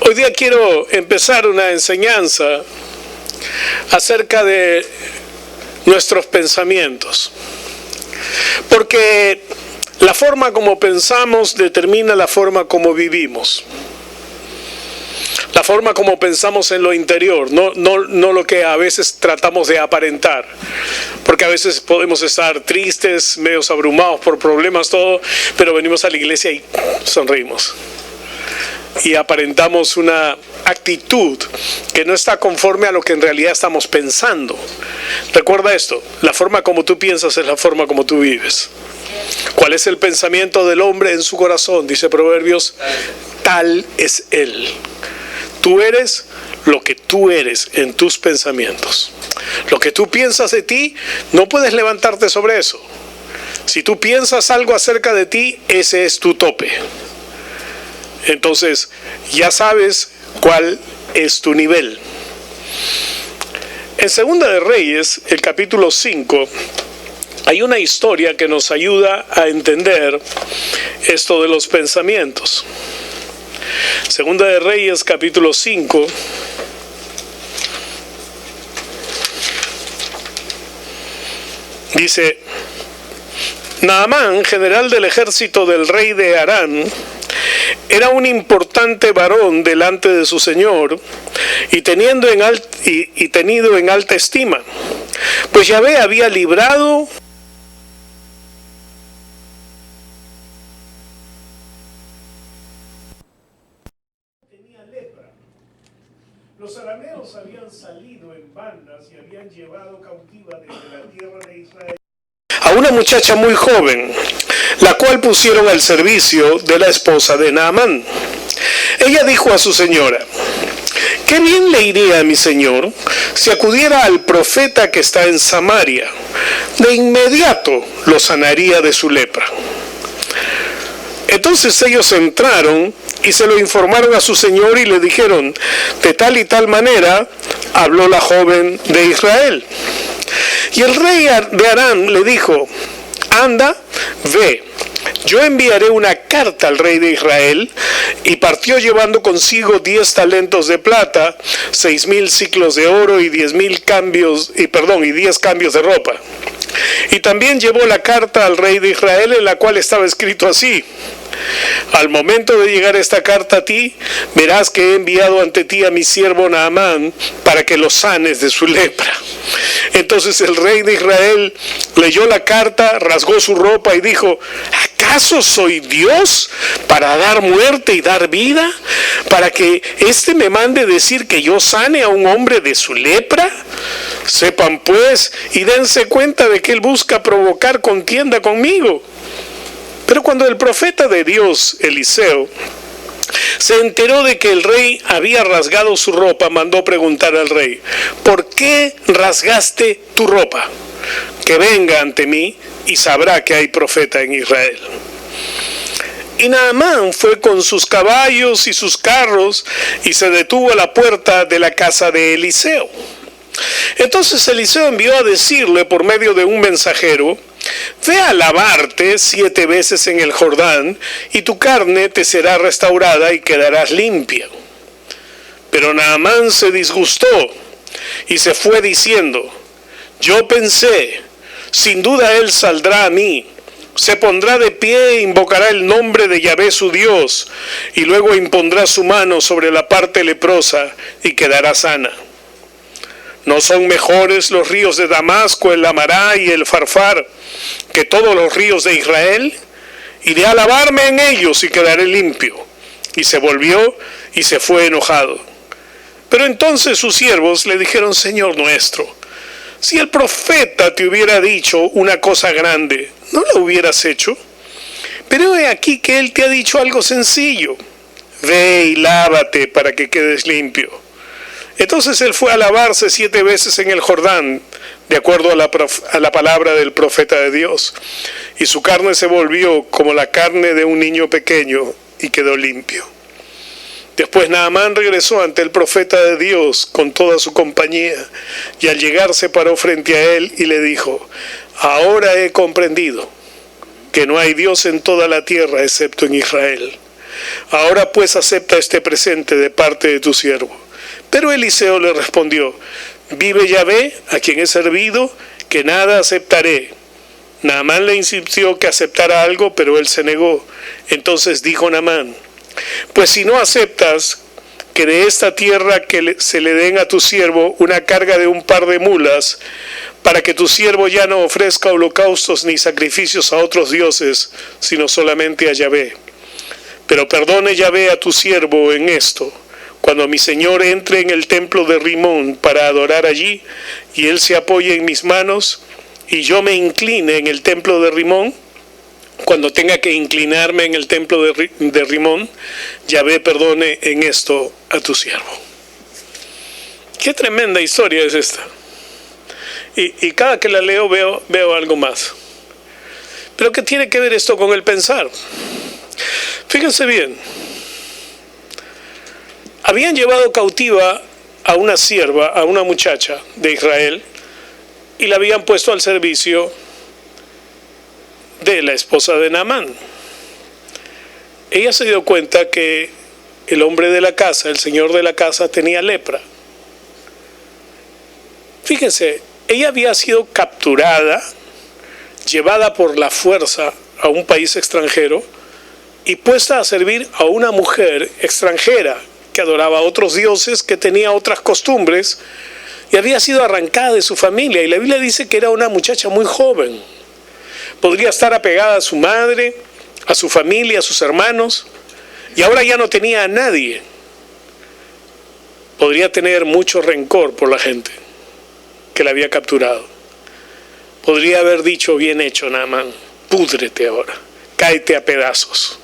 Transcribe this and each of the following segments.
Hoy día quiero empezar una enseñanza acerca de nuestros pensamientos, porque la forma como pensamos determina la forma como vivimos. La forma como pensamos en lo interior, no lo que a veces tratamos de aparentar. Porque a veces podemos estar tristes, medios abrumados por problemas, todo, pero venimos a la iglesia y sonreímos. Y aparentamos una actitud que no está conforme a lo que en realidad estamos pensando. Recuerda esto, la forma como tú piensas es la forma como tú vives. ¿Cuál es el pensamiento del hombre en su corazón? Dice Proverbios, tal es él. Tú eres lo que tú eres en tus pensamientos. Lo que tú piensas de ti, no puedes levantarte sobre eso. Si tú piensas algo acerca de ti, ese es tu tope. Entonces, ya sabes cuál es tu nivel. En Segunda de Reyes, el capítulo 5, hay una historia que nos ayuda a entender esto de los pensamientos. Segunda de Reyes, capítulo 5. Dice, Naamán, general del ejército del rey de Aram, era un importante varón delante de su señor y tenido en alta estima, pues Yahvé había librado lepra. Los arameos habían salido en bandas y habían llevado cautiva desde la tierra de Israel a una muchacha muy joven, la cual pusieron al servicio de la esposa de Naamán. Ella dijo a su señora, ¿qué bien le iría a mi señor si acudiera al profeta que está en Samaria? De inmediato lo sanaría de su lepra. Entonces ellos entraron y se lo informaron a su señor y le dijeron, de tal y tal manera habló la joven de Israel. Y el rey de Aram le dijo, anda, ve, yo enviaré una carta al rey de Israel. Y partió llevando consigo 10 talentos de plata, 6,000 siclos de oro y 10 cambios de ropa. Y también llevó la carta al rey de Israel, en la cual estaba escrito así: al momento de llegar esta carta a ti, verás que he enviado ante ti a mi siervo Naamán para que lo sanes de su lepra. Entonces el rey de Israel leyó la carta, rasgó su ropa y dijo, ¿acaso soy Dios para dar muerte y dar vida? ¿Para que éste me mande decir que yo sane a un hombre de su lepra? Sepan pues y dense cuenta de que él busca provocar contienda conmigo. Pero cuando el profeta de Dios, Eliseo, se enteró de que el rey había rasgado su ropa, mandó preguntar al rey, ¿por qué rasgaste tu ropa? Que venga ante mí y sabrá que hay profeta en Israel. Y Naamán fue con sus caballos y sus carros y se detuvo a la puerta de la casa de Eliseo. Entonces Eliseo envió a decirle por medio de un mensajero, ve a lavarte 7 veces en el Jordán, y tu carne te será restaurada y quedarás limpia. Pero Naamán se disgustó y se fue diciendo, yo pensé, sin duda él saldrá a mí, se pondrá de pie e invocará el nombre de Yahvé su Dios, y luego impondrá su mano sobre la parte leprosa y quedará sana. ¿No son mejores los ríos de Damasco, el Amará y el Farfar, que todos los ríos de Israel? Iré a lavarme en ellos y quedaré limpio. Y se volvió y se fue enojado. Pero entonces sus siervos le dijeron, Señor nuestro, si el profeta te hubiera dicho una cosa grande, ¿no la hubieras hecho? Pero he aquí que él te ha dicho algo sencillo, ve y lávate para que quedes limpio. Entonces él fue a lavarse 7 veces en el Jordán, de acuerdo a la palabra del profeta de Dios. Y su carne se volvió como la carne de un niño pequeño y quedó limpio. Después Naamán regresó ante el profeta de Dios con toda su compañía. Y al llegar se paró frente a él y le dijo, ahora he comprendido que no hay Dios en toda la tierra excepto en Israel. Ahora pues acepta este presente de parte de tu siervo. Pero Eliseo le respondió: vive Yahvé, a quien he servido, que nada aceptaré. Naamán le insistió que aceptara algo, pero él se negó. Entonces dijo Naamán: pues si no aceptas que de esta tierra se le den a tu siervo una carga de un par de mulas, para que tu siervo ya no ofrezca holocaustos ni sacrificios a otros dioses, sino solamente a Yahvé. Pero perdone Yahvé a tu siervo en esto: cuando mi señor entre en el templo de Rimón para adorar allí, y él se apoye en mis manos, y yo me incline en el templo de Rimón, cuando tenga que inclinarme en el templo de Rimón, Yahvé perdone en esto a tu siervo. Qué tremenda historia es esta. Y cada que la leo veo algo más. Pero ¿qué tiene que ver esto con el pensar? Fíjense bien. Habían llevado cautiva a una sierva, a una muchacha de Israel, y la habían puesto al servicio de la esposa de Naamán. Ella se dio cuenta que el hombre de la casa, el señor de la casa, tenía lepra. Fíjense, ella había sido capturada, llevada por la fuerza a un país extranjero y puesta a servir a una mujer extranjera que adoraba a otros dioses, que tenía otras costumbres, y había sido arrancada de su familia. Y la Biblia dice que era una muchacha muy joven. Podría estar apegada a su madre, a su familia, a sus hermanos, y ahora ya no tenía a nadie. Podría tener mucho rencor por la gente que la había capturado. Podría haber dicho: bien hecho, Naamán, púdrete ahora, cáete a pedazos.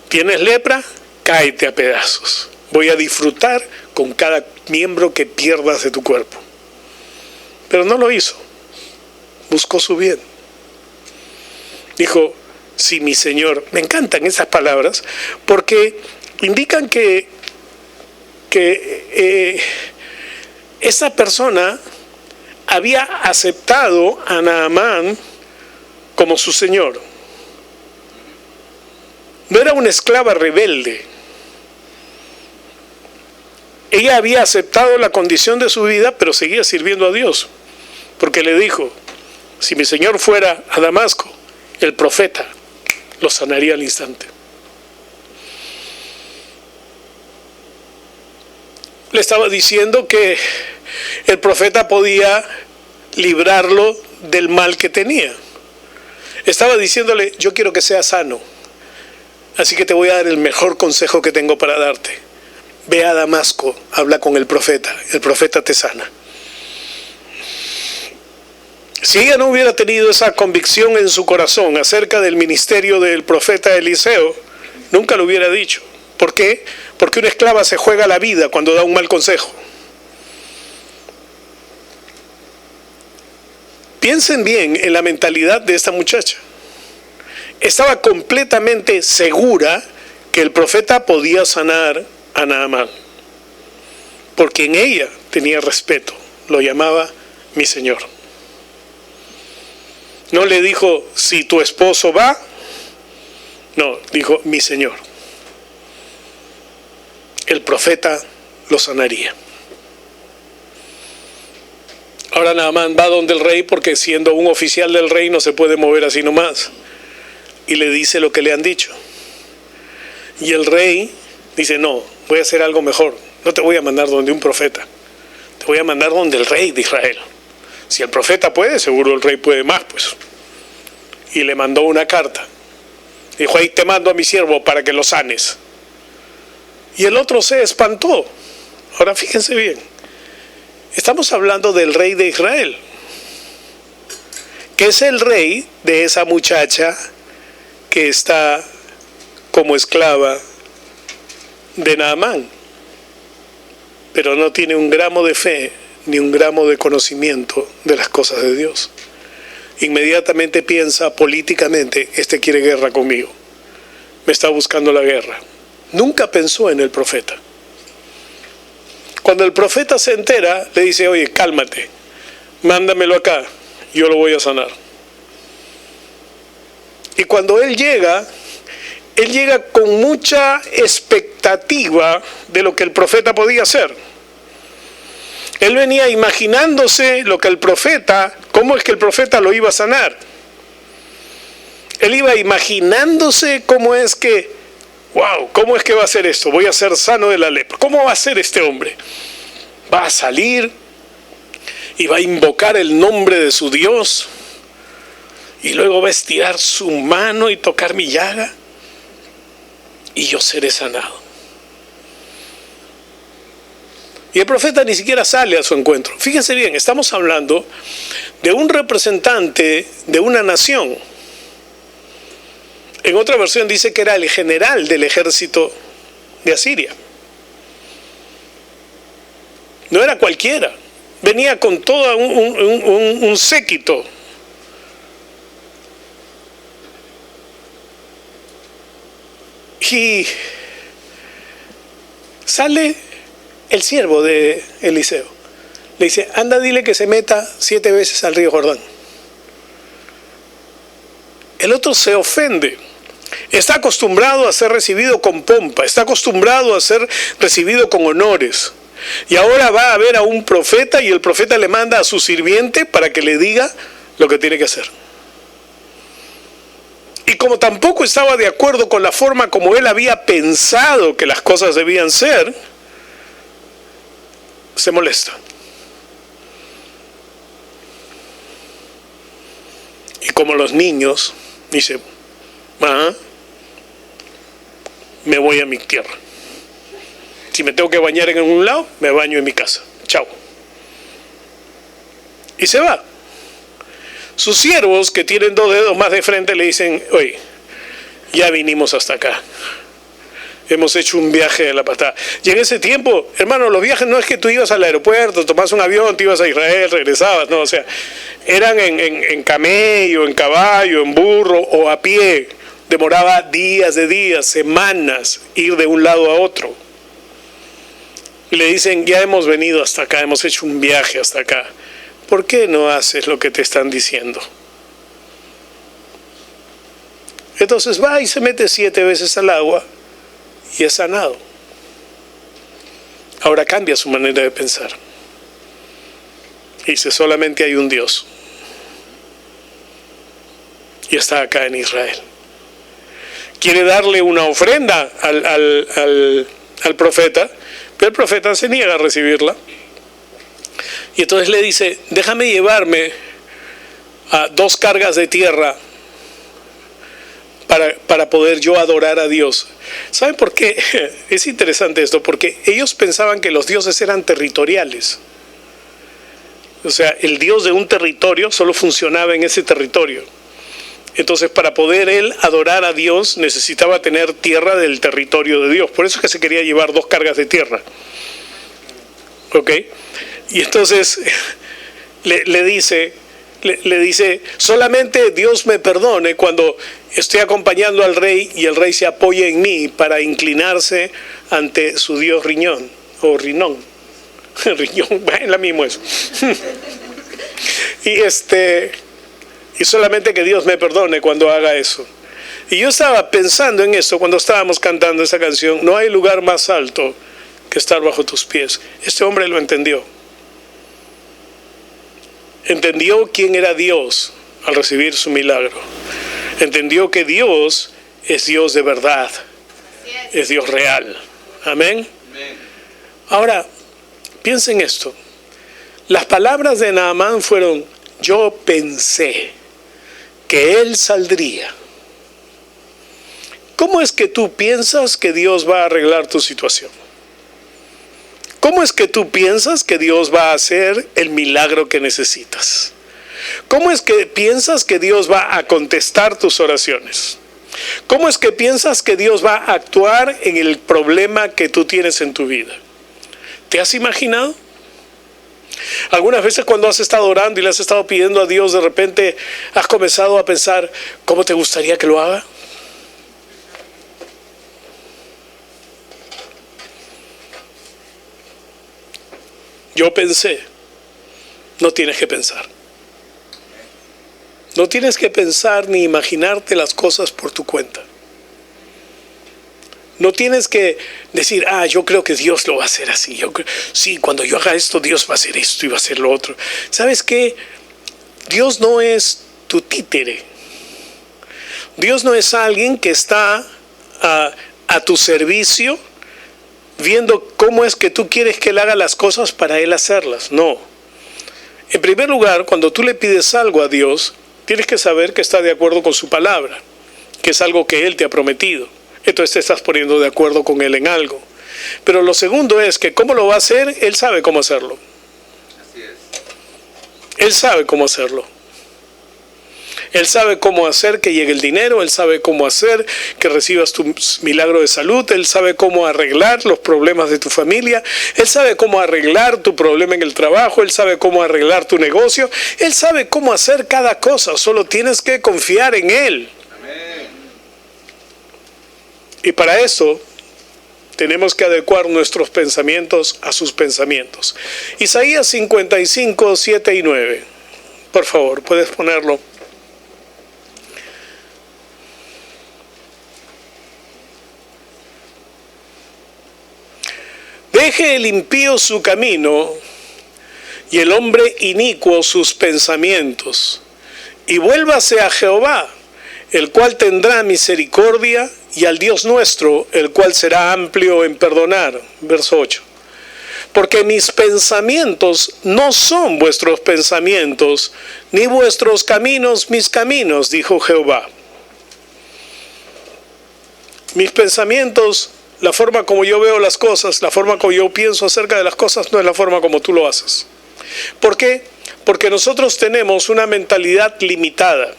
¿Tienes lepra? Cáete a pedazos. Voy a disfrutar con cada miembro que pierdas de tu cuerpo. Pero no lo hizo. Buscó su bien. Dijo: sí, mi señor. Me encantan esas palabras porque indican que esa persona había aceptado a Naamán como su señor. No era una esclava rebelde. Ella había aceptado la condición de su vida, pero seguía sirviendo a Dios, porque le dijo: si mi señor fuera a Damasco, el profeta lo sanaría al instante. Le estaba diciendo que el profeta podía librarlo del mal que tenía. Estaba diciéndole: yo quiero que seas sano, así que te voy a dar el mejor consejo que tengo para darte. Ve a Damasco, habla con el profeta te sana. Si ella no hubiera tenido esa convicción en su corazón acerca del ministerio del profeta Eliseo, nunca lo hubiera dicho. ¿Por qué? Porque una esclava se juega la vida cuando da un mal consejo. Piensen bien en la mentalidad de esta muchacha. Estaba completamente segura que el profeta podía sanar a Naamán, porque en ella tenía respeto. Lo llamaba mi señor. No le dijo: si tu esposo va. No, dijo: mi señor. El profeta lo sanaría. Ahora Naamán va donde el rey, porque siendo un oficial del rey no se puede mover así nomás, y le dice lo que le han dicho. Y el rey dice: no, voy a hacer algo mejor. No te voy a mandar donde un profeta, te voy a mandar donde el rey de Israel. Si el profeta puede, seguro el rey puede más, pues. Y le mandó una carta. Dijo: ahí te mando a mi siervo para que lo sanes. Y el otro se espantó. Ahora fíjense bien. Estamos hablando del rey de Israel, que es el rey de esa muchacha que está como esclava de Naamán, pero no tiene un gramo de fe ni un gramo de conocimiento de las cosas de Dios. Inmediatamente piensa políticamente: este quiere guerra conmigo, me está buscando la guerra. Nunca pensó en el profeta. Cuando el profeta se entera, le dice: oye, cálmate, mándamelo acá, yo lo voy a sanar. Y cuando él llega, él llega con mucha expectativa de lo que el profeta podía hacer. Él venía imaginándose lo que el profeta, cómo es que el profeta lo iba a sanar. Él iba imaginándose cómo es que, ¿cómo es que va a hacer esto? Voy a ser sano de la lepra. ¿Cómo va a ser este hombre? Va a salir y va a invocar el nombre de su Dios y luego va a estirar su mano y tocar mi llaga y yo seré sanado. Y el profeta ni siquiera sale a su encuentro. Fíjense bien, estamos hablando de un representante de una nación. En otra versión dice que era el general del ejército de Asiria. No era cualquiera. Venía con todo un séquito. Y sale el siervo de Eliseo. Le dice, anda, dile que se meta 7 veces al río Jordán. El otro se ofende. Está acostumbrado a ser recibido con pompa. Está acostumbrado a ser recibido con honores. Y ahora va a ver a un profeta y el profeta le manda a su sirviente para que le diga lo que tiene que hacer. Y como tampoco estaba de acuerdo con la forma como él había pensado que las cosas debían ser, se molesta. Y como los niños, dice, me voy a mi tierra. Si me tengo que bañar en un lado, me baño en mi casa. Chao. Y se va. Sus siervos, que tienen 2 dedos más de frente, le dicen, oye, ya vinimos hasta acá. Hemos hecho un viaje de la patada. Y en ese tiempo, hermano, los viajes no es que tú ibas al aeropuerto, tomabas un avión, te ibas a Israel, regresabas, no, o sea, eran en camello, en caballo, en burro o a pie. Demoraba días, semanas, ir de un lado a otro. Y le dicen, ya hemos venido hasta acá, hemos hecho un viaje hasta acá. ¿Por qué no haces lo que te están diciendo? Entonces va y se mete 7 veces al agua y es sanado. Ahora cambia su manera de pensar. Dice, solamente hay un Dios. Y está acá en Israel. Quiere darle una ofrenda al profeta, pero el profeta se niega a recibirla. Y entonces le dice, déjame llevarme a 2 cargas de tierra para poder yo adorar a Dios. ¿Saben por qué? Es interesante esto, porque ellos pensaban que los dioses eran territoriales. O sea, el dios de un territorio solo funcionaba en ese territorio. Entonces, para poder él adorar a Dios, necesitaba tener tierra del territorio de Dios. Por eso es que se quería llevar 2 cargas de tierra. ¿Ok? Y entonces le dice, solamente Dios me perdone cuando estoy acompañando al rey y el rey se apoya en mí para inclinarse ante su Dios Riñón, o Rinón. Riñón, es la misma eso. Y solamente que Dios me perdone cuando haga eso. Y yo estaba pensando en eso cuando estábamos cantando esa canción, no hay lugar más alto que estar bajo tus pies. Este hombre lo entendió. Entendió quién era Dios al recibir su milagro. Entendió que Dios es Dios de verdad. Es Dios real. Amén. Ahora, piensen esto. Las palabras de Naamán fueron, yo pensé que él saldría. ¿Cómo es que tú piensas que Dios va a arreglar tu situación? ¿Cómo es que tú piensas que Dios va a hacer el milagro que necesitas? ¿Cómo es que piensas que Dios va a contestar tus oraciones? ¿Cómo es que piensas que Dios va a actuar en el problema que tú tienes en tu vida? ¿Te has imaginado? Algunas veces cuando has estado orando y le has estado pidiendo a Dios, de repente has comenzado a pensar, ¿cómo te gustaría que lo haga? Yo pensé, no tienes que pensar. No tienes que pensar ni imaginarte las cosas por tu cuenta. No tienes que decir, yo creo que Dios lo va a hacer así. Sí, cuando yo haga esto, Dios va a hacer esto y va a hacer lo otro. ¿Sabes qué? Dios no es tu títere. Dios no es alguien que está a tu servicio viendo cómo es que tú quieres que Él haga las cosas para Él hacerlas. No. En primer lugar, cuando tú le pides algo a Dios, tienes que saber que está de acuerdo con su palabra, que es algo que Él te ha prometido. Entonces te estás poniendo de acuerdo con Él en algo. Pero lo segundo es que cómo lo va a hacer, Él sabe cómo hacerlo. Así es. Él sabe cómo hacerlo. Él sabe cómo hacer que llegue el dinero, Él sabe cómo hacer que recibas tu milagro de salud, Él sabe cómo arreglar los problemas de tu familia, Él sabe cómo arreglar tu problema en el trabajo, Él sabe cómo arreglar tu negocio, Él sabe cómo hacer cada cosa, solo tienes que confiar en Él. Amén. Y para eso tenemos que adecuar nuestros pensamientos a sus pensamientos. Isaías 55, 7 y 9. Por favor, puedes ponerlo. Deje el impío su camino y el hombre inicuo sus pensamientos, y vuélvase a Jehová, el cual tendrá misericordia, y al Dios nuestro, el cual será amplio en perdonar. Verso 8. Porque mis pensamientos no son vuestros pensamientos, ni vuestros caminos mis caminos, dijo Jehová. Mis pensamientos, la forma como yo veo las cosas, la forma como yo pienso acerca de las cosas, no es la forma como tú lo haces. ¿Por qué? Porque nosotros tenemos una mentalidad limitada.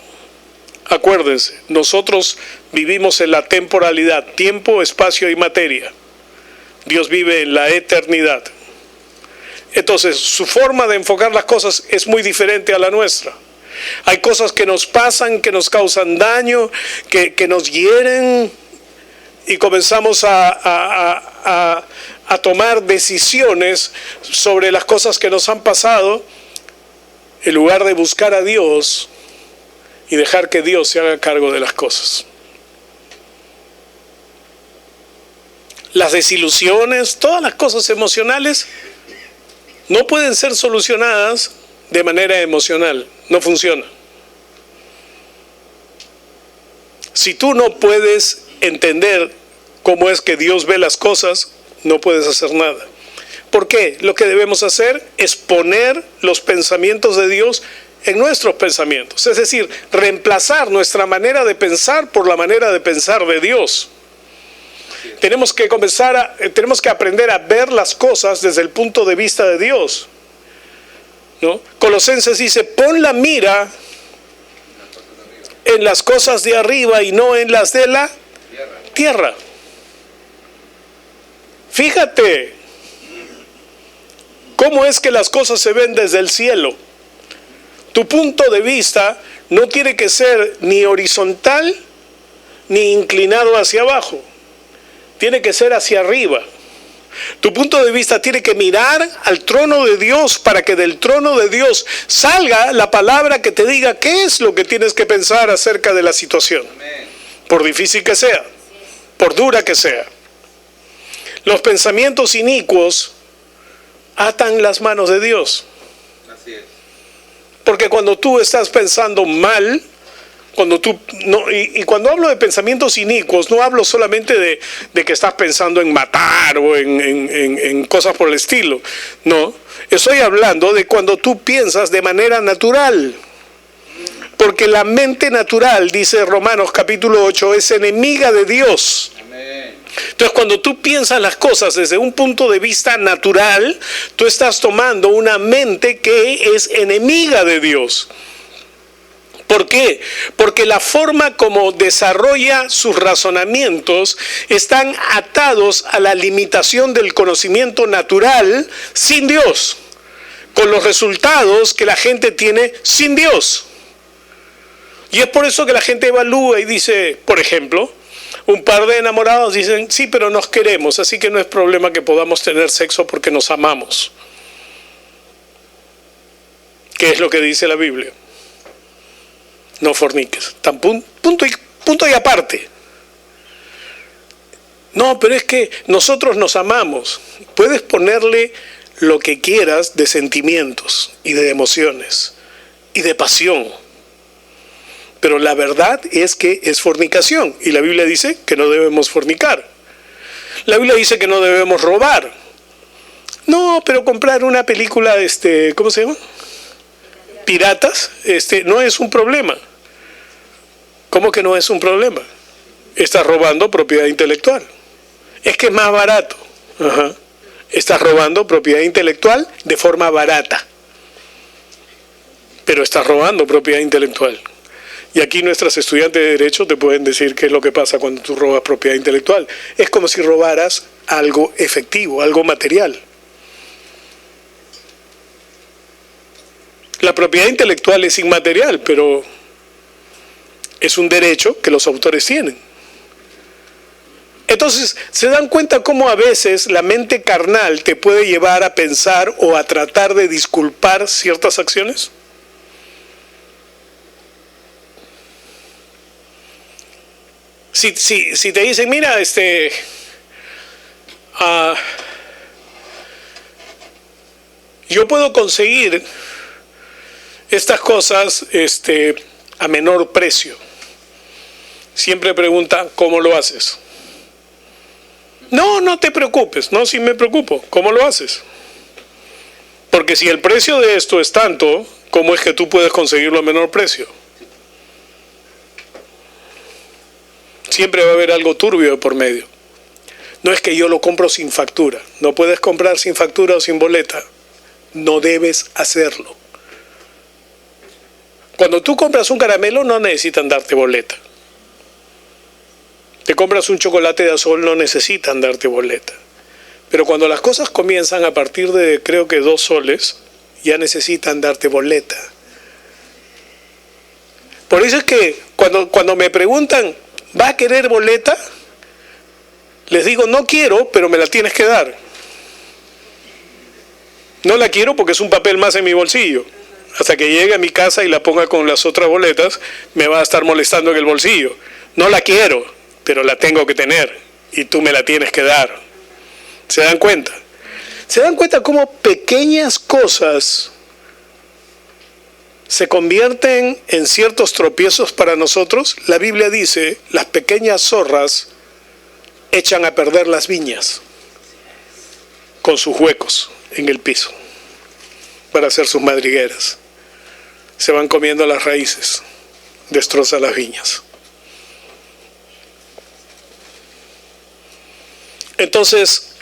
Acuérdense, nosotros vivimos en la temporalidad, tiempo, espacio y materia. Dios vive en la eternidad. Entonces, su forma de enfocar las cosas es muy diferente a la nuestra. Hay cosas que nos pasan, que nos causan daño, que nos hieren, y comenzamos a tomar decisiones sobre las cosas que nos han pasado, en lugar de buscar a Dios y dejar que Dios se haga cargo de las cosas. Las desilusiones, todas las cosas emocionales no pueden ser solucionadas de manera emocional, no funciona. Si tú no puedes entender cómo es que Dios ve las cosas, no puedes hacer nada. ¿Por qué? Lo que debemos hacer es poner los pensamientos de Dios en nuestros pensamientos, es decir, reemplazar nuestra manera de pensar por la manera de pensar de Dios. Tenemos que aprender a ver las cosas desde el punto de vista de Dios, ¿no? Colosenses dice, pon la mira en las cosas de arriba y no en las de la tierra. Fíjate cómo es que las cosas se ven desde el cielo. Tu punto de vista no tiene que ser ni horizontal ni inclinado hacia abajo. Tiene que ser hacia arriba. Tu punto de vista tiene que mirar al trono de Dios para que del trono de Dios salga la palabra que te diga qué es lo que tienes que pensar acerca de la situación. Por difícil que sea, por dura que sea. Los pensamientos inicuos atan las manos de Dios. Así es. Porque cuando tú estás pensando mal, cuando hablo de pensamientos inicuos, no hablo solamente de que estás pensando en matar o en cosas por el estilo. No, estoy hablando de cuando tú piensas de manera natural. Porque la mente natural, dice Romanos capítulo 8, es enemiga de Dios. Amén. Entonces, cuando tú piensas las cosas desde un punto de vista natural, tú estás tomando una mente que es enemiga de Dios. ¿Por qué? Porque la forma como desarrolla sus razonamientos están atados a la limitación del conocimiento natural sin Dios, con los resultados que la gente tiene sin Dios. Y es por eso que la gente evalúa y dice, por ejemplo, un par de enamorados dicen, sí, pero nos queremos, así que no es problema que podamos tener sexo porque nos amamos. ¿Qué es lo que dice la Biblia? No forniques. Punto y aparte. No, pero es que nosotros nos amamos. Puedes ponerle lo que quieras de sentimientos y de emociones y de pasión. Pero la verdad es que es fornicación. Y la Biblia dice que no debemos fornicar. La Biblia dice que no debemos robar. No, pero comprar una película, ¿cómo se llama? Piratas, no es un problema. ¿Cómo que no es un problema? Estás robando propiedad intelectual. Es que es más barato. Ajá. Estás robando propiedad intelectual de forma barata. Pero estás robando propiedad intelectual. Y aquí nuestras estudiantes de Derecho te pueden decir qué es lo que pasa cuando tú robas propiedad intelectual. Es como si robaras algo efectivo, algo material. La propiedad intelectual es inmaterial, pero es un derecho que los autores tienen. Entonces, ¿se dan cuenta cómo a veces la mente carnal te puede llevar a pensar o a tratar de disculpar ciertas acciones? Si te dicen, mira, yo puedo conseguir estas cosas a menor precio. Siempre pregunta, ¿cómo lo haces? No te preocupes. No, sí me preocupo. ¿Cómo lo haces? Porque si el precio de esto es tanto, ¿cómo es que tú puedes conseguirlo a menor precio? Siempre va a haber algo turbio por medio. No es que yo lo compro sin factura. No puedes comprar sin factura o sin boleta. No debes hacerlo. Cuando tú compras un caramelo no necesitan darte boleta. Te compras un chocolate de azul, no necesitan darte boleta. Pero cuando las cosas comienzan a partir de, creo que 2 soles, ya necesitan darte boleta. Por eso es que cuando me preguntan, ¿va a querer boleta? Les digo, no quiero, pero me la tienes que dar. No la quiero porque es un papel más en mi bolsillo. Hasta que llegue a mi casa y la ponga con las otras boletas, me va a estar molestando en el bolsillo. No la quiero, pero la tengo que tener y tú me la tienes que dar. ¿Se dan cuenta? ¿Se dan cuenta cómo pequeñas cosas se convierten en ciertos tropiezos para nosotros? La Biblia dice, las pequeñas zorras echan a perder las viñas con sus huecos en el piso para hacer sus madrigueras. Se van comiendo las raíces, destroza las viñas. Entonces,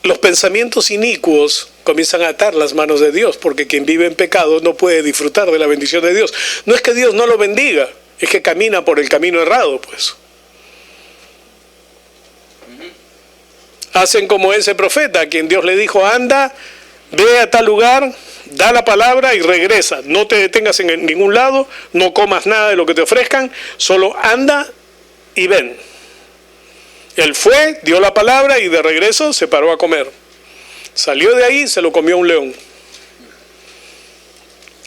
los pensamientos inicuos comienzan a atar las manos de Dios, porque quien vive en pecado no puede disfrutar de la bendición de Dios. No es que Dios no lo bendiga, es que camina por el camino errado, pues. Hacen como ese profeta, a quien Dios le dijo, anda, ve a tal lugar, da la palabra y regresa. No te detengas en ningún lado, no comas nada de lo que te ofrezcan, solo anda y ven. Él fue, dio la palabra y de regreso se paró a comer. Salió de ahí, se lo comió un león.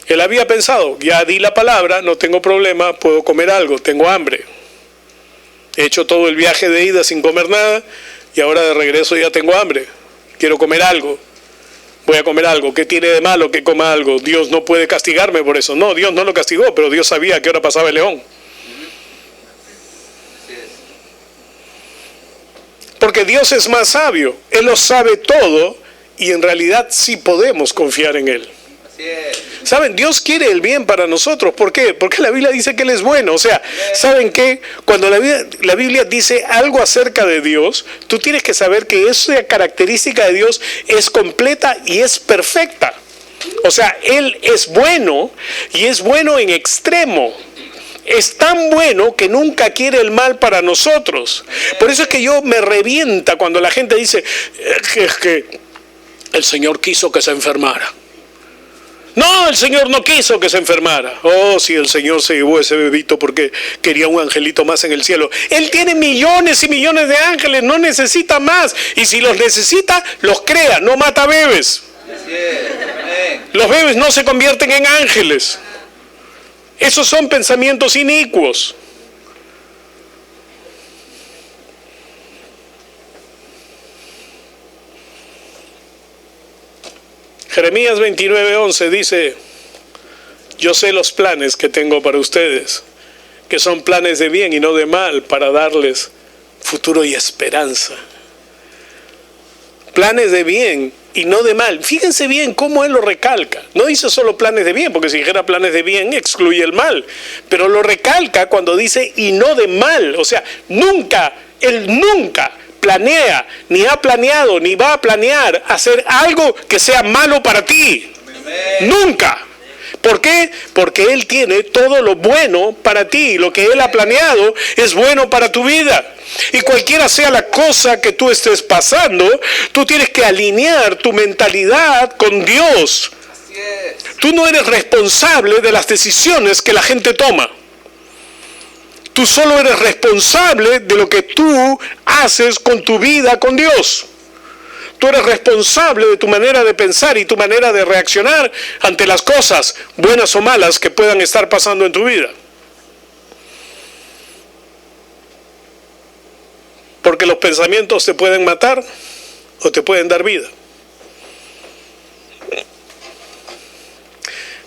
Él había pensado, ya di la palabra, no tengo problema, puedo comer algo, tengo hambre. He hecho todo el viaje de ida sin comer nada y ahora de regreso ya tengo hambre. Quiero comer algo. Voy a comer algo. ¿Qué tiene de malo que coma algo? Dios no puede castigarme por eso. No, Dios no lo castigó, pero Dios sabía a qué hora pasaba el león. Porque Dios es más sabio. Él lo sabe todo y en realidad sí podemos confiar en Él. ¿Saben? Dios quiere el bien para nosotros. ¿Por qué? Porque la Biblia dice que Él es bueno. O sea, ¿saben qué? Cuando la Biblia dice algo acerca de Dios, tú tienes que saber que esa característica de Dios es completa y es perfecta. O sea, Él es bueno y es bueno en extremo. Es tan bueno que nunca quiere el mal para nosotros. Por eso es que yo me revienta cuando la gente dice que el Señor quiso que se enfermara. No, el Señor no quiso que se enfermara. Oh, si el Señor se llevó ese bebito porque quería un angelito más en el cielo. Él tiene millones y millones de ángeles, no necesita más. Y si los necesita, los crea, no mata bebés. Los bebés no se convierten en ángeles. Esos son pensamientos inicuos. Jeremías 29:11 dice: yo sé los planes que tengo para ustedes, que son planes de bien y no de mal, para darles futuro y esperanza. Planes de bien y no de mal. Fíjense bien cómo él lo recalca. No dice solo planes de bien, porque si dijera planes de bien excluye el mal. Pero lo recalca cuando dice y no de mal. O sea, él nunca planea, ni ha planeado, ni va a planear hacer algo que sea malo para ti. Amén. Nunca. ¿Por qué? Porque Él tiene todo lo bueno para ti. Lo que Él ha planeado es bueno para tu vida. Y cualquiera sea la cosa que tú estés pasando, tú tienes que alinear tu mentalidad con Dios. Así es. Tú no eres responsable de las decisiones que la gente toma. Tú solo eres responsable de lo que tú haces con tu vida con Dios. Tú eres responsable de tu manera de pensar y tu manera de reaccionar ante las cosas, buenas o malas, que puedan estar pasando en tu vida. Porque los pensamientos te pueden matar o te pueden dar vida.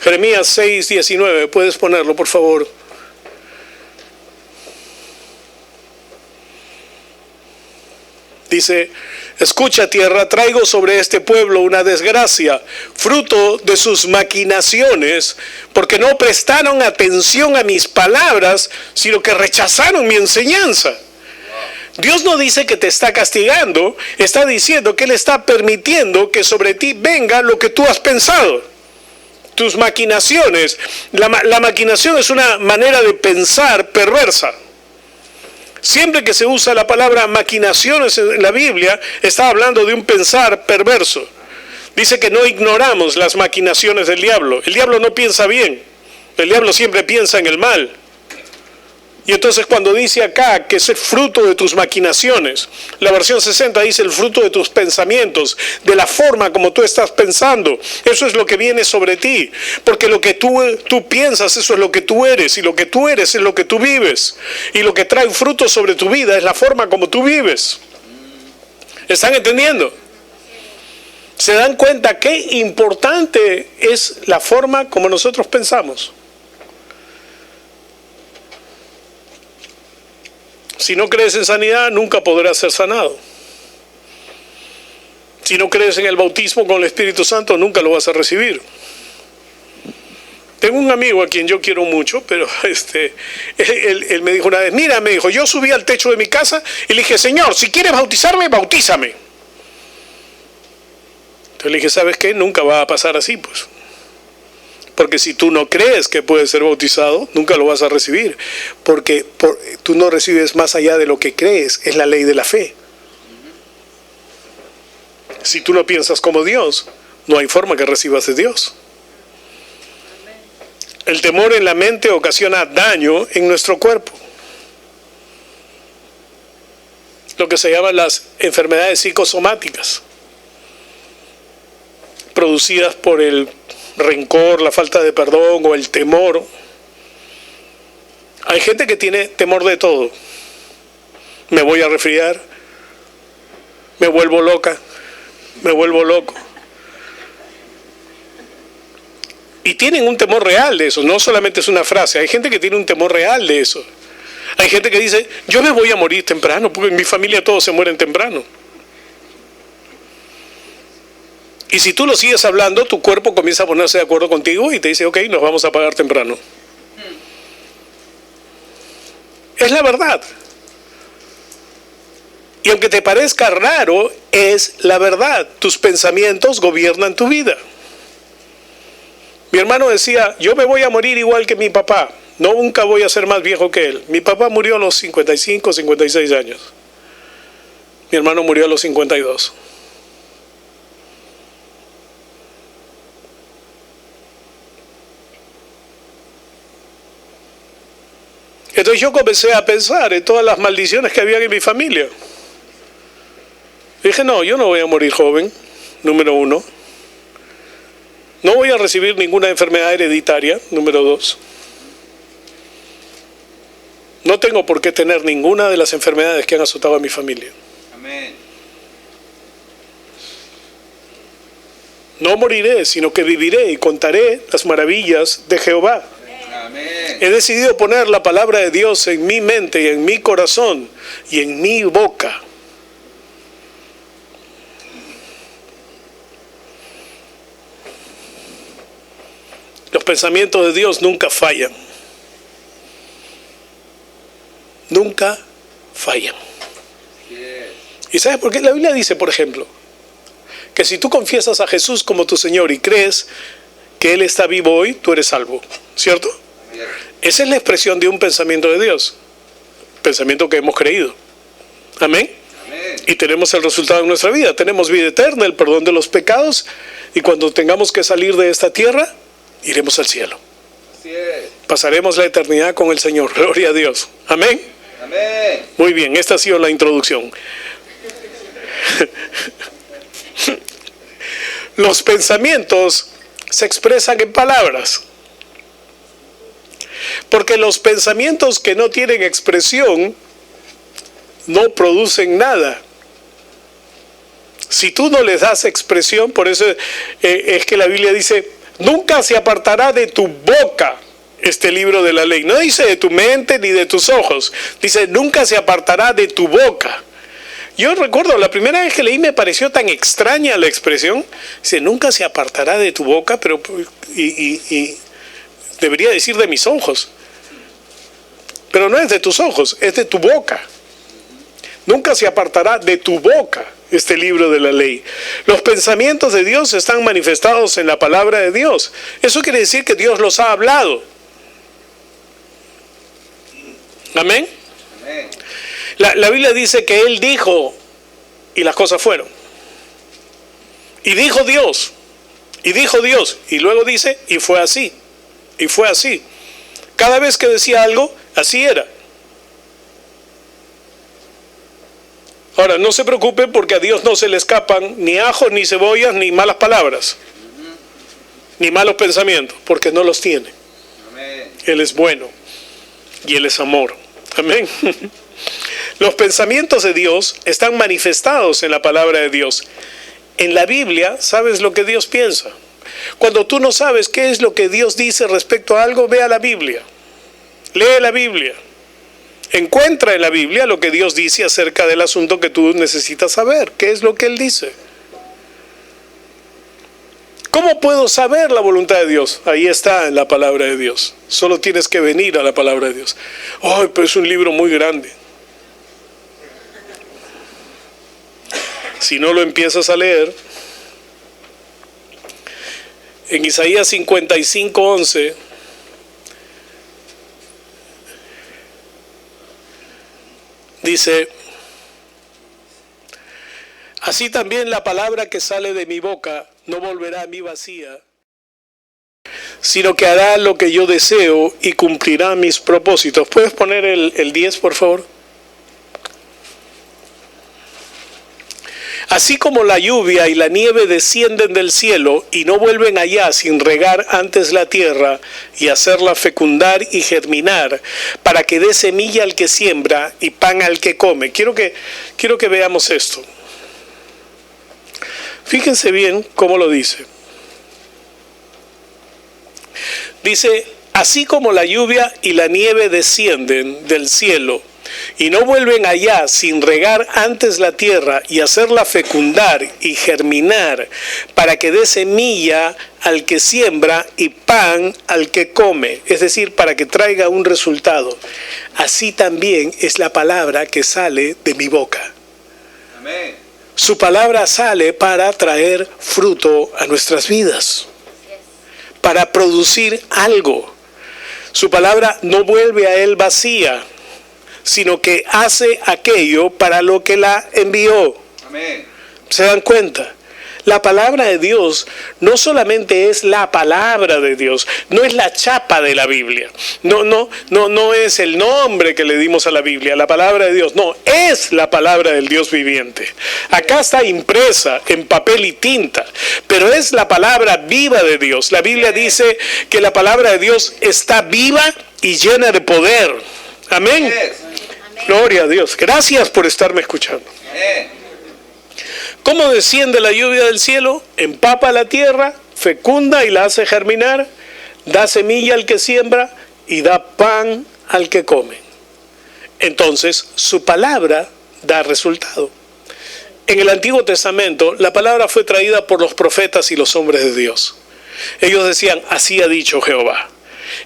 Jeremías 6:19, ¿puedes ponerlo, por favor? Dice: escucha, tierra, traigo sobre este pueblo una desgracia, fruto de sus maquinaciones, porque no prestaron atención a mis palabras, sino que rechazaron mi enseñanza. Dios no dice que te está castigando, está diciendo que Él está permitiendo que sobre ti venga lo que tú has pensado. Tus maquinaciones. La maquinación es una manera de pensar perversa. Siempre que se usa la palabra maquinaciones en la Biblia, está hablando de un pensar perverso. Dice que no ignoramos las maquinaciones del diablo. El diablo no piensa bien. El diablo siempre piensa en el mal. Y entonces cuando dice acá que es el fruto de tus maquinaciones, la versión 60 dice el fruto de tus pensamientos, de la forma como tú estás pensando, eso es lo que viene sobre ti, porque lo que tú piensas, eso es lo que tú eres, y lo que tú eres es lo que tú vives, y lo que trae fruto sobre tu vida es la forma como tú vives. ¿Están entendiendo? ¿Se dan cuenta qué importante es la forma como nosotros pensamos? Si no crees en sanidad, nunca podrás ser sanado. Si no crees en el bautismo con el Espíritu Santo, nunca lo vas a recibir. Tengo un amigo a quien yo quiero mucho, pero él me dijo una vez, mira, me dijo, yo subí al techo de mi casa y le dije, Señor, si quieres bautizarme, bautízame. Entonces le dije, ¿sabes qué? Nunca va a pasar así, pues. Porque si tú no crees que puedes ser bautizado, nunca lo vas a recibir. Porque tú no recibes más allá de lo que crees. Es la ley de la fe. Si tú no piensas como Dios, no hay forma que recibas de Dios. El temor en la mente ocasiona daño en nuestro cuerpo. Lo que se llaman las enfermedades psicosomáticas, producidas por el rencor, la falta de perdón o el temor. Hay gente que tiene temor de todo. Me voy a resfriar, me vuelvo loca, me vuelvo loco. Y tienen un temor real de eso, no solamente es una frase. Hay gente que tiene un temor real de eso. Hay gente que dice, yo me voy a morir temprano, porque en mi familia todos se mueren temprano. Y si tú lo sigues hablando, tu cuerpo comienza a ponerse de acuerdo contigo y te dice, ok, nos vamos a apagar temprano. Es la verdad. Y aunque te parezca raro, es la verdad. Tus pensamientos gobiernan tu vida. Mi hermano decía, yo me voy a morir igual que mi papá. Nunca voy a ser más viejo que él. Mi papá murió a los 55, 56 años. Mi hermano murió a los 52. Entonces yo comencé a pensar en todas las maldiciones que había en mi familia. Dije, no, yo no voy a morir joven, número uno. No voy a recibir ninguna enfermedad hereditaria, número dos. No tengo por qué tener ninguna de las enfermedades que han azotado a mi familia. Amén. No moriré, sino que viviré y contaré las maravillas de Jehová. Amén. He decidido poner la palabra de Dios en mi mente y en mi corazón y en mi boca. Los pensamientos de Dios nunca fallan. Nunca fallan. ¿Y sabes por qué? La Biblia dice, por ejemplo, que si tú confiesas a Jesús como tu Señor y crees que Él está vivo hoy, tú eres salvo. ¿Cierto? Esa es la expresión de un pensamiento de Dios. Pensamiento que hemos creído. Amén. Y tenemos el resultado en nuestra vida. Tenemos vida eterna, el perdón de los pecados. Y cuando tengamos que salir de esta tierra, iremos al cielo. Pasaremos la eternidad con el Señor. Gloria a Dios. Amén. Amén. Muy bien, esta ha sido la introducción. Los pensamientos se expresan en palabras. Porque los pensamientos que no tienen expresión no producen nada. Si tú no les das expresión, por eso es que la Biblia dice, nunca se apartará de tu boca este libro de la ley. No dice de tu mente ni de tus ojos. Dice, nunca se apartará de tu boca. Yo recuerdo, la primera vez que leí me pareció tan extraña la expresión. Dice, nunca se apartará de tu boca, pero y debería decir de mis ojos. Pero no es de tus ojos, es de tu boca. Nunca se apartará de tu boca este libro de la ley. Los pensamientos de Dios están manifestados en la palabra de Dios. Eso quiere decir que Dios los ha hablado. Amén. Amén. La Biblia dice que Él dijo y las cosas fueron. Y dijo Dios. Y dijo Dios. Y luego dice, y fue así. Y fue así. Cada vez que decía algo, así era. Ahora, no se preocupen porque a Dios no se le escapan ni ajos, ni cebollas, ni malas palabras. Ni malos pensamientos, porque no los tiene. Amén. Él es bueno. Y Él es amor. Amén. Los pensamientos de Dios están manifestados en la palabra de Dios. En la Biblia, ¿sabes lo que Dios piensa? Cuando tú no sabes qué es lo que Dios dice respecto a algo, ve a la Biblia. Lee la Biblia. Encuentra en la Biblia lo que Dios dice acerca del asunto que tú necesitas saber. ¿Qué es lo que Él dice? ¿Cómo puedo saber la voluntad de Dios? Ahí está en la palabra de Dios. Solo tienes que venir a la palabra de Dios. ¡Ay, pero es un libro muy grande! Si no lo empiezas a leer, en Isaías 55:11, dice, así también la palabra que sale de mi boca no volverá a mí vacía, sino que hará lo que yo deseo y cumplirá mis propósitos. ¿Puedes poner el 10, por favor? Así como la lluvia y la nieve descienden del cielo y no vuelven allá sin regar antes la tierra y hacerla fecundar y germinar, para que dé semilla al que siembra y pan al que come. Quiero que veamos esto. Fíjense bien cómo lo dice. Dice, así como la lluvia y la nieve descienden del cielo y no vuelven allá sin regar antes la tierra y hacerla fecundar y germinar, para que dé semilla al que siembra y pan al que come, es decir, para que traiga un resultado. Así también es la palabra que sale de mi boca. Amén. Su palabra sale para traer fruto a nuestras vidas, para producir algo. Su palabra no vuelve a Él vacía, sino que hace aquello para lo que la envió. Amén. ¿Se dan cuenta? La palabra de Dios no solamente es la palabra de Dios, no es la chapa de la Biblia, no es el nombre que le dimos a la Biblia, la palabra de Dios, no, es la palabra del Dios viviente. Acá está impresa en papel y tinta, pero es la palabra viva de Dios. La Biblia dice que la palabra de Dios está viva y llena de poder. Amén. Gloria a Dios. Gracias por estarme escuchando. Amén. ¿Cómo desciende la lluvia del cielo? Empapa la tierra, fecunda y la hace germinar, da semilla al que siembra y da pan al que come. Entonces, su palabra da resultado. En el Antiguo Testamento, la palabra fue traída por los profetas y los hombres de Dios. Ellos decían, así ha dicho Jehová.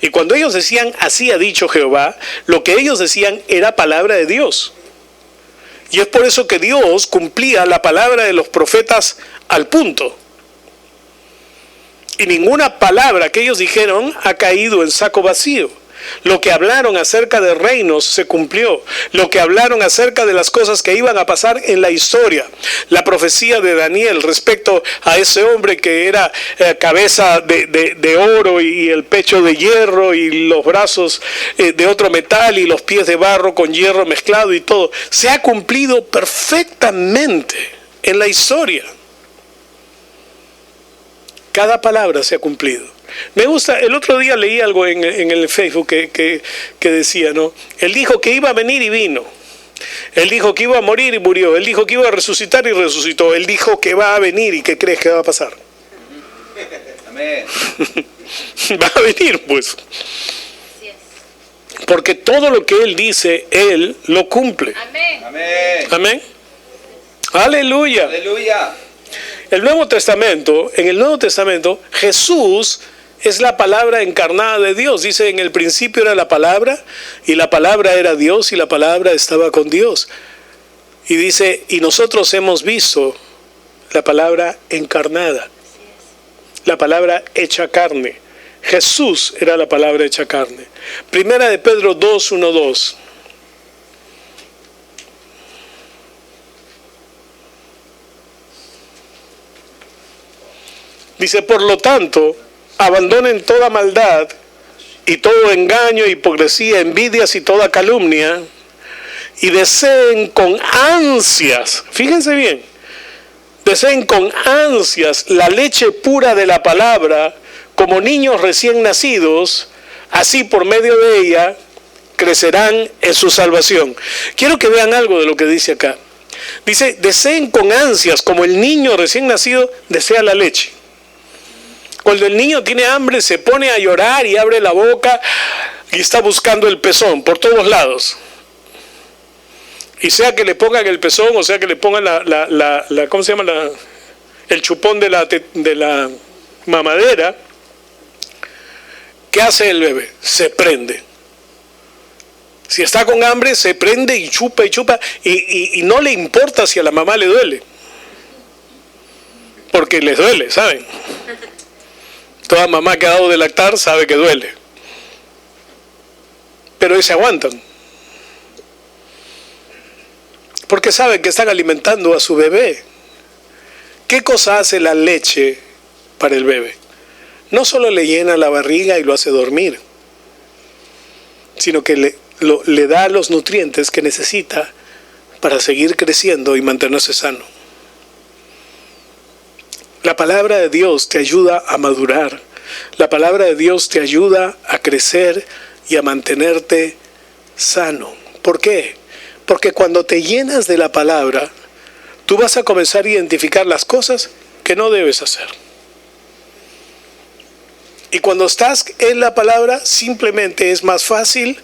Y cuando ellos decían, así ha dicho Jehová, lo que ellos decían era palabra de Dios. Y es por eso que Dios cumplía la palabra de los profetas al punto. Y ninguna palabra que ellos dijeron ha caído en saco vacío. Lo que hablaron acerca de reinos se cumplió. Lo que hablaron acerca de las cosas que iban a pasar en la historia. La profecía de Daniel respecto a ese hombre que era cabeza de oro y el pecho de hierro y los brazos de otro metal y los pies de barro con hierro mezclado y todo. Se ha cumplido perfectamente en la historia. Cada palabra se ha cumplido. Me gusta, el otro día leí algo en el Facebook que decía, ¿no? Él dijo que iba a venir y vino. Él dijo que iba a morir y murió. Él dijo que iba a resucitar y resucitó. Él dijo que va a venir y ¿qué crees que va a pasar? Amén. Va a venir, pues. Porque todo lo que Él dice, Él lo cumple. Amén. Amén. Amén. Aleluya. Aleluya. En el Nuevo Testamento, Jesús es la palabra encarnada de Dios. Dice, en el principio era la palabra, y la palabra era Dios, y la palabra estaba con Dios. Y dice, y nosotros hemos visto la palabra encarnada, la palabra hecha carne. Jesús era la palabra hecha carne. Primera de Pedro 2, 1, 2. Dice, por lo tanto, abandonen toda maldad y todo engaño, hipocresía, envidias y toda calumnia, y deseen con ansias, fíjense bien, deseen con ansias la leche pura de la palabra, como niños recién nacidos, así por medio de ella crecerán en su salvación. Quiero que vean algo de lo que dice acá. Dice, deseen con ansias, como el niño recién nacido desea la leche. Cuando el niño tiene hambre se pone a llorar y abre la boca y está buscando el pezón por todos lados. Y sea que le pongan el pezón o sea que le pongan ¿cómo se llama? El chupón de la mamadera, ¿qué hace el bebé? Se prende. Si está con hambre se prende y chupa y no le importa si a la mamá le duele. Porque les duele, ¿saben? Toda mamá que ha dado de lactar sabe que duele. Pero ellos se aguantan. Porque saben que están alimentando a su bebé. ¿Qué cosa hace la leche para el bebé? No solo le llena la barriga y lo hace dormir, sino que le da los nutrientes que necesita para seguir creciendo y mantenerse sano. La palabra de Dios te ayuda a madurar. La palabra de Dios te ayuda a crecer y a mantenerte sano. ¿Por qué? Porque cuando te llenas de la palabra, tú vas a comenzar a identificar las cosas que no debes hacer. Y cuando estás en la palabra, simplemente es más fácil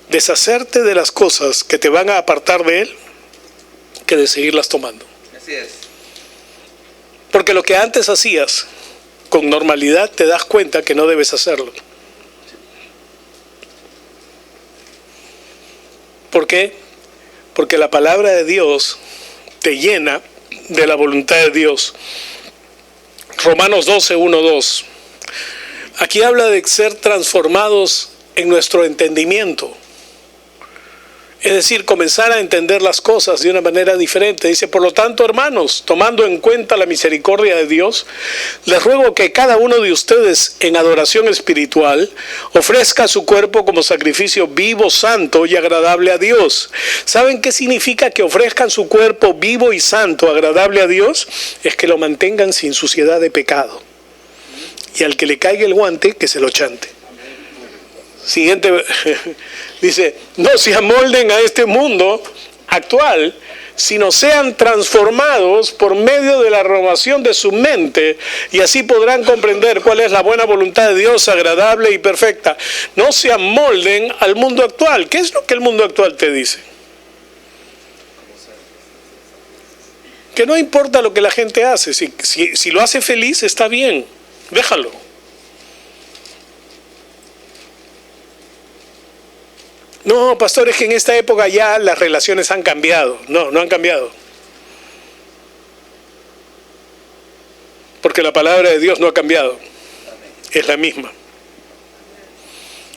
deshacerte de las cosas que te van a apartar de Él que de seguirlas tomando. Así es. Porque lo que antes hacías con normalidad te das cuenta que no debes hacerlo. ¿Por qué? Porque la palabra de Dios te llena de la voluntad de Dios. Romanos 12, 1, 2. Aquí habla de ser transformados en nuestro entendimiento. Es decir, comenzar a entender las cosas de una manera diferente. Dice, por lo tanto, hermanos, tomando en cuenta la misericordia de Dios, les ruego que cada uno de ustedes en adoración espiritual ofrezca su cuerpo como sacrificio vivo, santo y agradable a Dios. ¿Saben qué significa que ofrezcan su cuerpo vivo y santo, agradable a Dios? Es que lo mantengan sin suciedad de pecado. Y al que le caiga el guante, que se lo chante. Siguiente, dice, no se amolden a este mundo, actual, sino sean transformados por medio de la renovación de su mente, y así podrán comprender cuál es la buena voluntad de Dios, agradable y perfecta. No se amolden al mundo actual. ¿Qué es lo que el mundo actual te dice? Que no importa lo que la gente hace, si lo hace feliz está bien, déjalo. No, pastor, es que en esta época ya las relaciones han cambiado. No, no han cambiado. Porque la palabra de Dios no ha cambiado. Es la misma.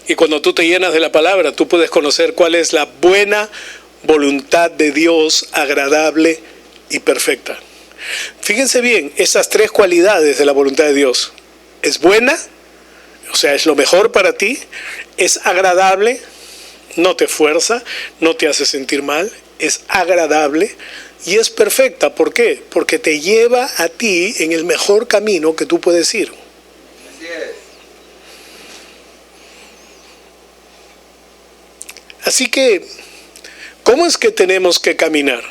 Y cuando tú te llenas de la palabra, tú puedes conocer cuál es la buena voluntad de Dios, agradable y perfecta. Fíjense bien, esas tres cualidades de la voluntad de Dios. Es buena, o sea, es lo mejor para ti. Es agradable, no te fuerza, no te hace sentir mal. Es agradable y es perfecta. ¿Por qué? Porque te lleva a ti en el mejor camino que tú puedes ir. Así es. Así que, ¿cómo es que tenemos que caminar?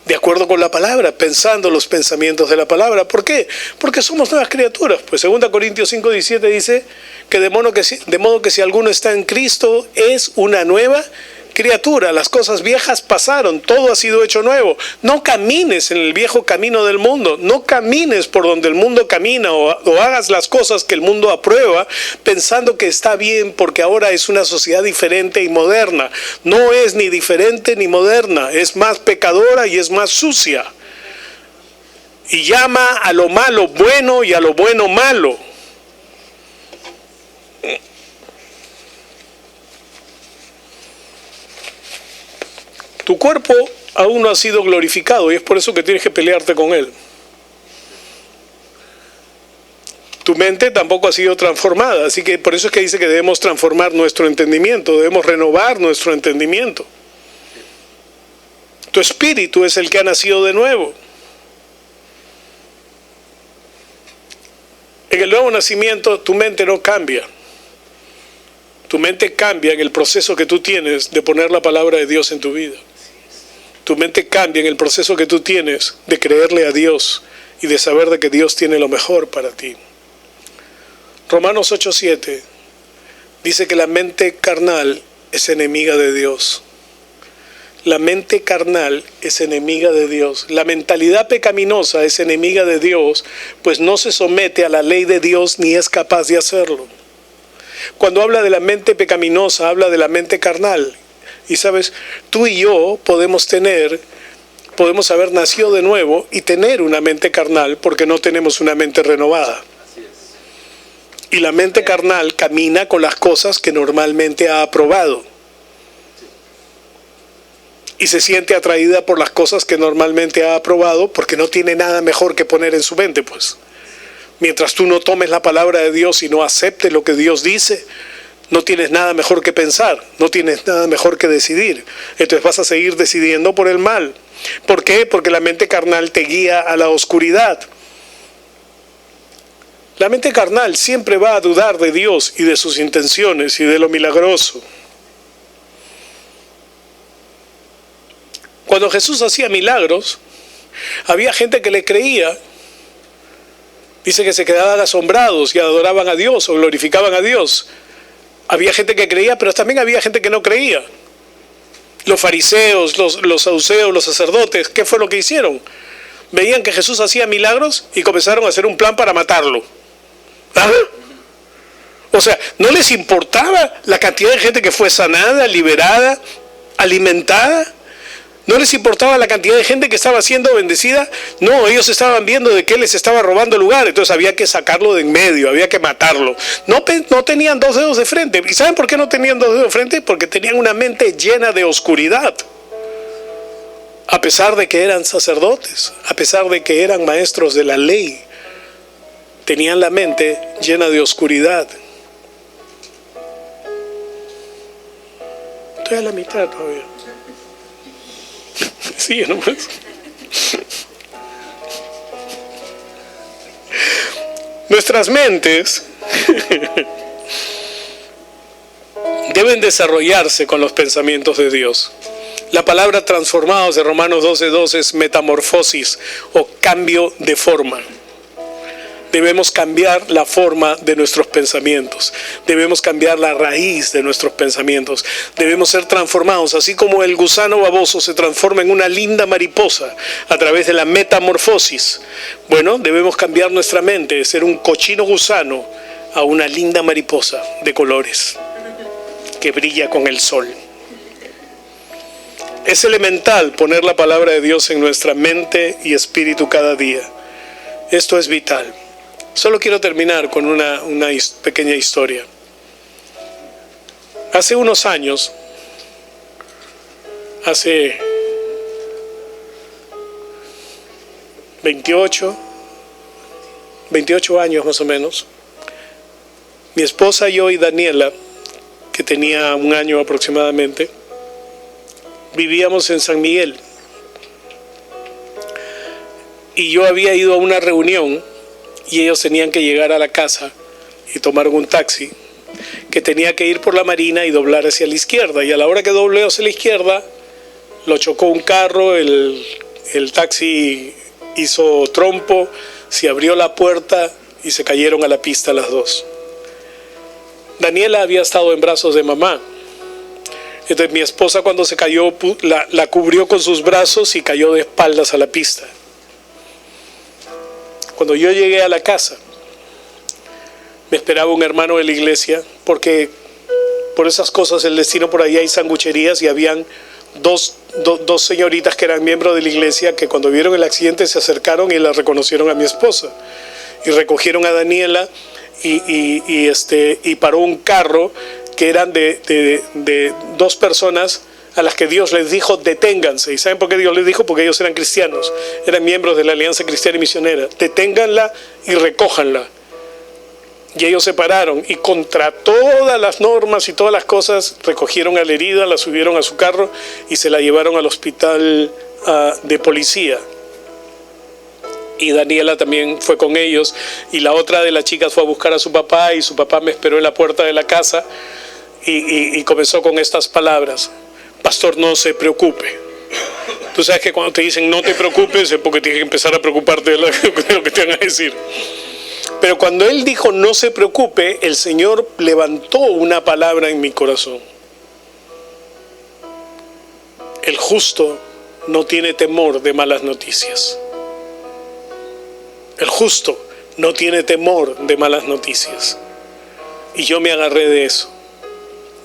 De acuerdo con la palabra, pensando los pensamientos de la palabra. ¿Por qué? Porque somos nuevas criaturas. Pues 2 Corintios 5:17 dice que de modo que si alguno está en Cristo, es una nueva criatura. Las cosas viejas pasaron, todo ha sido hecho nuevo. No camines en el viejo camino del mundo, no camines por donde el mundo camina o hagas las cosas que el mundo aprueba pensando que está bien porque ahora es una sociedad diferente y moderna. No es ni diferente ni moderna, es más pecadora y es más sucia. Y llama a lo malo bueno y a lo bueno malo. Tu cuerpo aún no ha sido glorificado y es por eso que tienes que pelearte con él. Tu mente tampoco ha sido transformada, así que por eso es que dice que debemos transformar nuestro entendimiento, debemos renovar nuestro entendimiento. Tu espíritu es el que ha nacido de nuevo. En el nuevo nacimiento tu mente no cambia. Tu mente cambia en el proceso que tú tienes de poner la palabra de Dios en tu vida. Tu mente cambia en el proceso que tú tienes de creerle a Dios y de saber de que Dios tiene lo mejor para ti. Romanos 8:7 dice que la mente carnal es enemiga de Dios. La mente carnal es enemiga de Dios. La mentalidad pecaminosa es enemiga de Dios, pues no se somete a la ley de Dios ni es capaz de hacerlo. Cuando habla de la mente pecaminosa, habla de la mente carnal. Y sabes, tú y yo podemos haber nacido de nuevo y tener una mente carnal porque no tenemos una mente renovada. Así es. Y la mente carnal camina con las cosas que normalmente ha aprobado. Y se siente atraída por las cosas que normalmente ha aprobado porque no tiene nada mejor que poner en su mente, pues. Mientras tú no tomes la palabra de Dios y no aceptes lo que Dios dice, no tienes nada mejor que pensar, no tienes nada mejor que decidir. Entonces vas a seguir decidiendo por el mal. ¿Por qué? Porque la mente carnal te guía a la oscuridad. La mente carnal siempre va a dudar de Dios y de sus intenciones y de lo milagroso. Cuando Jesús hacía milagros, había gente que le creía. Dice que se quedaban asombrados y adoraban a Dios o glorificaban a Dios. Había gente que creía, pero también había gente que no creía. Los fariseos, los saduceos, los sacerdotes, ¿qué fue lo que hicieron? Veían que Jesús hacía milagros y comenzaron a hacer un plan para matarlo. ¿Ah? O sea, no les importaba la cantidad de gente que fue sanada, liberada, alimentada. ¿No les importaba la cantidad de gente que estaba siendo bendecida? No, ellos estaban viendo de que él les estaba robando lugar, entonces había que sacarlo de en medio, había que matarlo. No tenían dos dedos de frente. ¿Y saben por qué no tenían dos dedos de frente? Porque tenían una mente llena de oscuridad. A pesar de que eran sacerdotes, a pesar de que eran maestros de la ley, tenían la mente llena de oscuridad. Estoy a la mitad todavía. Sí, nomás. Nuestras mentes deben desarrollarse con los pensamientos de Dios. La palabra transformados de Romanos 12:2 es metamorfosis o cambio de forma. Debemos cambiar la forma de nuestros pensamientos. Debemos cambiar la raíz de nuestros pensamientos. Debemos ser transformados, así como el gusano baboso se transforma en una linda mariposa a través de la metamorfosis. Bueno, debemos cambiar nuestra mente de ser un cochino gusano a una linda mariposa de colores que brilla con el sol. Es elemental poner la palabra de Dios en nuestra mente y espíritu cada día. Esto es vital. Solo quiero terminar con una pequeña historia. Hace unos años, hace 28 años más o menos, mi esposa, yo y Daniela, que tenía un año aproximadamente, vivíamos en San Miguel. Y yo había ido a una reunión y ellos tenían que llegar a la casa y tomaron un taxi que tenía que ir por la Marina y doblar hacia la izquierda. Y a la hora que dobló hacia la izquierda, lo chocó un carro, el taxi hizo trompo, se abrió la puerta y se cayeron a la pista las dos. Daniela había estado en brazos de mamá. Entonces mi esposa, cuando se cayó, la cubrió con sus brazos y cayó de espaldas a la pista. Cuando yo llegué a la casa, me esperaba un hermano de la iglesia, porque por esas cosas el destino, por ahí hay sangucherías, y habían dos señoritas que eran miembros de la iglesia, que cuando vieron el accidente se acercaron y la reconocieron a mi esposa. Y recogieron a Daniela y paró un carro que eran de dos personas a las que Dios les dijo deténganse. ¿Y saben por qué Dios les dijo? Porque ellos eran cristianos, eran miembros de la Alianza Cristiana y Misionera. Deténganla y recójanla. Y ellos se pararon y contra todas las normas y todas las cosas recogieron a la herida, la subieron a su carro y se la llevaron al hospital de policía. Y Daniela también fue con ellos, y la otra de las chicas fue a buscar a su papá, y su papá me esperó en la puerta de la casa y comenzó con estas palabras: pastor, no se preocupe. Tú sabes que cuando te dicen no te preocupes es porque tienes que empezar a preocuparte de lo que te van a decir. Pero cuando él dijo no se preocupe, el Señor levantó una palabra en mi corazón. El justo no tiene temor de malas noticias. El justo no tiene temor de malas noticias. Y yo me agarré de eso.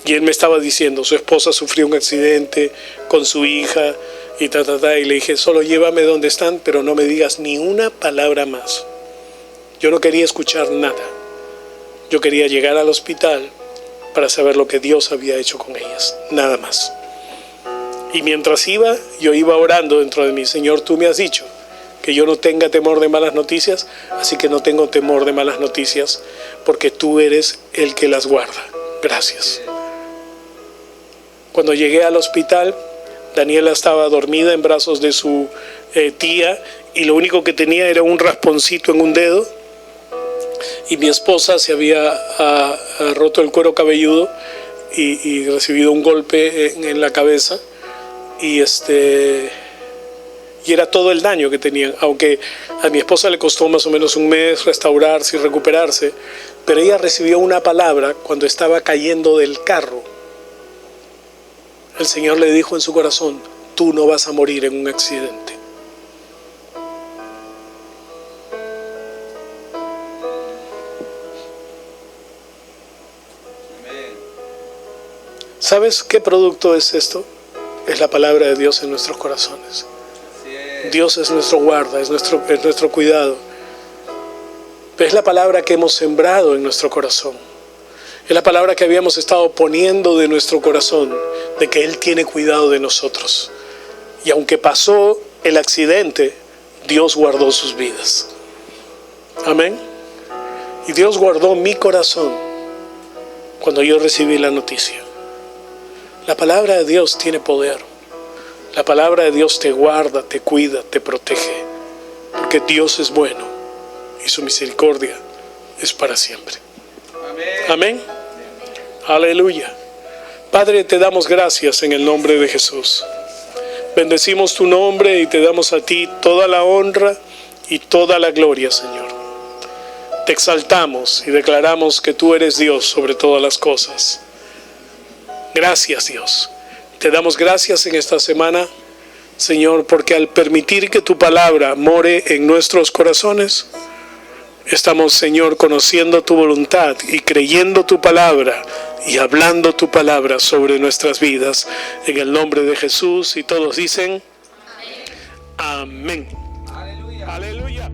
Y él me estaba diciendo, su esposa sufrió un accidente con su hija y y le dije, solo llévame donde están, pero no me digas ni una palabra más. Yo no quería escuchar nada. Yo quería llegar al hospital para saber lo que Dios había hecho con ellas, nada más. Y mientras yo iba orando dentro de mí: Señor, tú me has dicho que yo no tenga temor de malas noticias, así que no tengo temor de malas noticias, porque tú eres el que las guarda. Gracias. Cuando llegué al hospital, Daniela estaba dormida en brazos de su tía, y lo único que tenía era un rasponcito en un dedo, y mi esposa se había roto el cuero cabelludo y recibido un golpe en la cabeza, y era todo el daño que tenían, aunque a mi esposa le costó más o menos un mes restaurarse y recuperarse, pero ella recibió una palabra cuando estaba cayendo del carro. El Señor le dijo en su corazón: tú no vas a morir en un accidente. ¿Sabes qué producto es esto? Es la palabra de Dios en nuestros corazones. Dios es nuestro guarda, es nuestro cuidado. Es la palabra que hemos sembrado en nuestro corazón. Es la palabra que habíamos estado poniendo de nuestro corazón, de que Él tiene cuidado de nosotros. Y aunque pasó el accidente, Dios guardó sus vidas. Amén. Y Dios guardó mi corazón cuando yo recibí la noticia. La palabra de Dios tiene poder. La palabra de Dios te guarda, te cuida, te protege. Porque Dios es bueno y su misericordia es para siempre. Amén. Aleluya. Padre, te damos gracias en el nombre de Jesús. Bendecimos tu nombre y te damos a ti toda la honra y toda la gloria, Señor. Te exaltamos y declaramos que tú eres Dios sobre todas las cosas. Gracias, Dios. Te damos gracias en esta semana, Señor, porque al permitir que tu palabra more en nuestros corazones, estamos, Señor, conociendo tu voluntad y creyendo tu palabra y hablando tu palabra sobre nuestras vidas. En el nombre de Jesús, y todos dicen amén. Aleluya. Aleluya.